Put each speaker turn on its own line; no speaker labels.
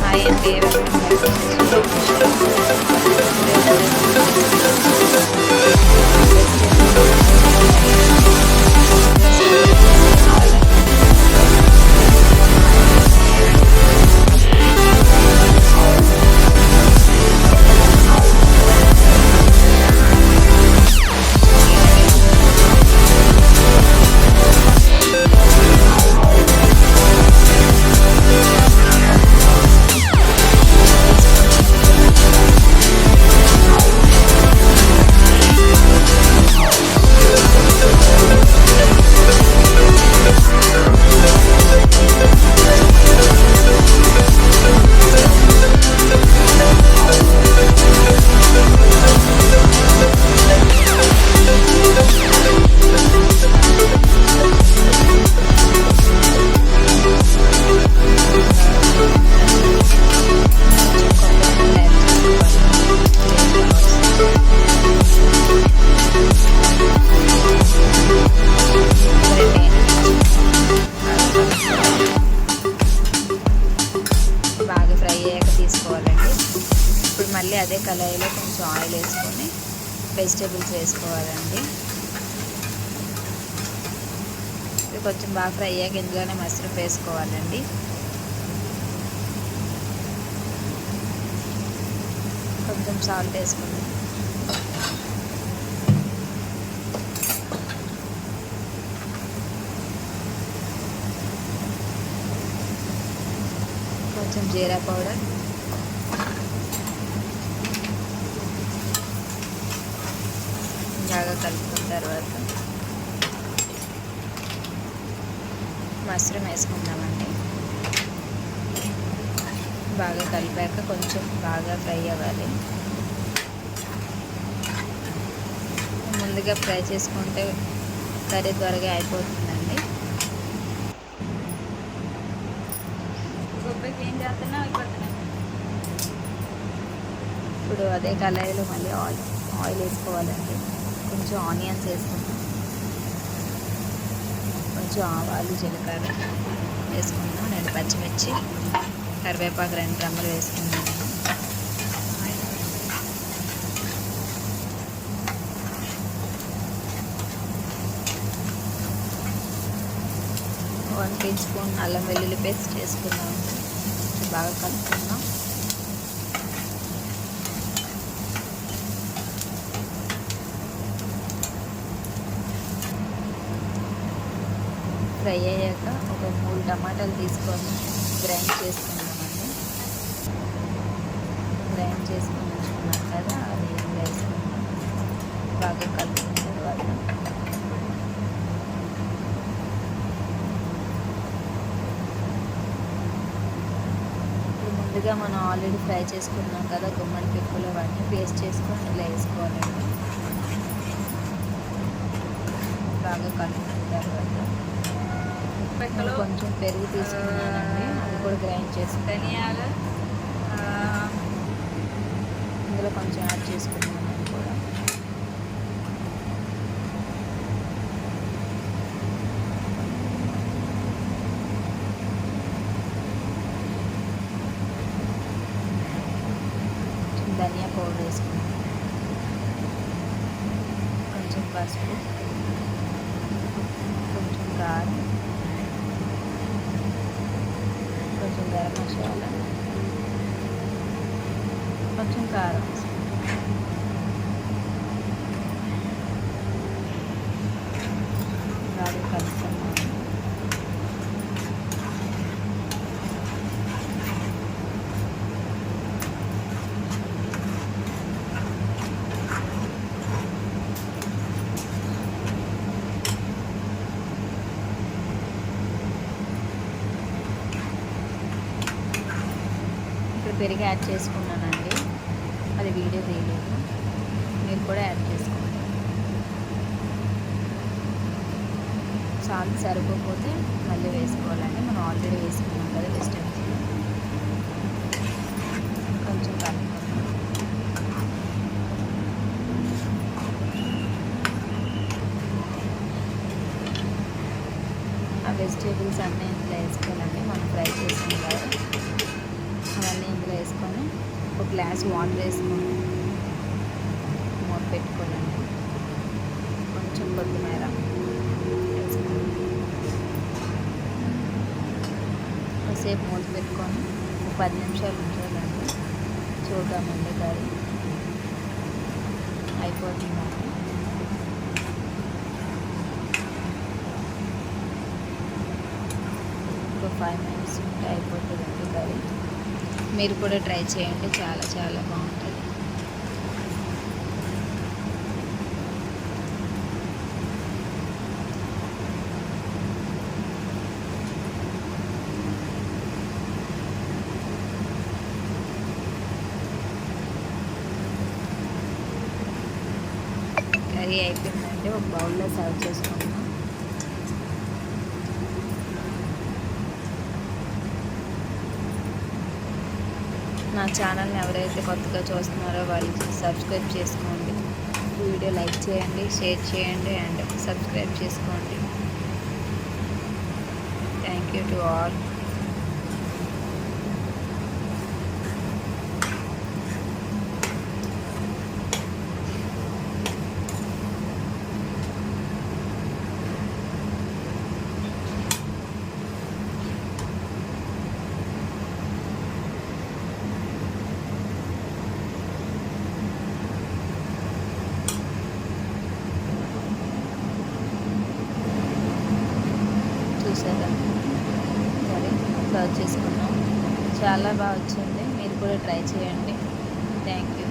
Hi అండి, welcome back to బాగా fry అయ్యాక తీసుకోవాలండి. ఇప్పుడు మళ్ళీ అదే కళాయిలో కొంచెం ఆయిల్ వేసుకొని వెజిటేబుల్స్ వేసుకోవాలండి. ఇది కొంచెం బాగా ఫ్రై అయ్యాక ఇందులోనే మష్రూమ్ వేసుకోవాలండి. కొంచెం సాల్ట్ వేసుకుందాం. కొంచెం జీరా పౌడర్, బాగా కలుపుకున్న తర్వాత మష్రూమ్ వేసుకుందామండి. బాగా కలిపాక కొంచెం బాగా ఫ్రై అవ్వాలి. ముందుగా ఫ్రై చేసుకుంటే కర్రీ త్వరగా అయిపోతుందండి. ఇప్పుడు అదే కళాయిలో మళ్ళీ ఆయిల్ వేసుకోవాలండి. కొంచెం ఆనియన్స్ వేసుకుందాం, కొంచెం ఆవాలు, జీలకర్ర వేసుకుందాం, 2 పచ్చిమిర్చి, కరివేపాకు 2 రెమ్మలు వేసుకుందాం. 1 టీ స్పూన్ అల్లం వెల్లుల్లి పేస్ట్ వేసుకుందాం. బాగా కలుపుకుందాం. ఫ్రై అయ్యాక ఒక 3 టమాటాలు తీసుకొని గ్రైండ్ చేసుకుందామండి. గ్రైండ్ చేసుకొని ఉంచుకున్నాం కదా, అది వేసుకుందాం. బాగా కలుపుకున్న తర్వాత ముందుగా మనం ఆల్రెడీ ఫ్రై చేసుకున్నాం కదా గుమ్మడి పిక్కలు, అవన్నీ పేస్ట్ చేసుకొని ఇలా వేసుకోవాలండి. బాగా కలుపుకున్న తర్వాత కొంచెం పెరుగు తీసుకున్నానండి, అది కూడా గ్రైండ్ చేసి ధనియాలు ఇందులో కొంచెం యాడ్ చేసుకున్నాను. అది కూడా ధనియా పౌడర్ వేసుకున్నాను, కొంచెం పసుపు, కొంచెం కారం, కొంచెం గరం మసాలా, కొంచెం కారం, బాగా కలుపుకున్నాను. పెరుగు యాడ్ చేసుకున్నానండి, అది వీడియో తీయలేదు, మీరు కూడా యాడ్ చేసుకోండి. సాల్ట్ సరిపోతే మళ్ళీ వేసుకోవాలండి, మనం ఆల్రెడీ వేసుకున్నాం కదా వెజిటేబుల్స్. కొంచెం కలుపుకుందాం. ఆ వెజిటేబుల్స్ అన్నీ ఇంట్లో వేసుకోవాలండి, మనం ఫ్రై చేసాం పెట్టేసుకొని ఒక గ్లాస్ వాటర్ వేసుకొని మూత పెట్టుకోవాలండి. కొంచెం కొత్తిమీర వేసుకొని కాసేపు మూత పెట్టుకొని ఒక 10 నిమిషాలు ఉంచాలండి. చూద్దామండి కర్రీ అయిపోతుందండి. ఇంకో 5 మినిట్స్ ఉంటే అయిపోతుందండి కర్రీ. మీరు కూడా ట్రై చేయండి, చాలా చాలా బాగుంటుంది. కర్రీ అయిపోయిందంటే ఒక బౌల్లో సర్వ్ చేసుకుందాం. నా ఛానల్ని ఎవరైతే కొత్తగా చూస్తున్నారో వాళ్ళు సబ్స్క్రైబ్ చేసుకోండి. వీడియో లైక్ చేయండి, షేర్ చేయండి అండ్ సబ్స్క్రైబ్ చేసుకోండి. Thank you to all. చూసారా సరే సర్వ్ చేసుకున్నాం. చాలా బాగా వచ్చింది, మీరు కూడా ట్రై చేయండి. Thank you.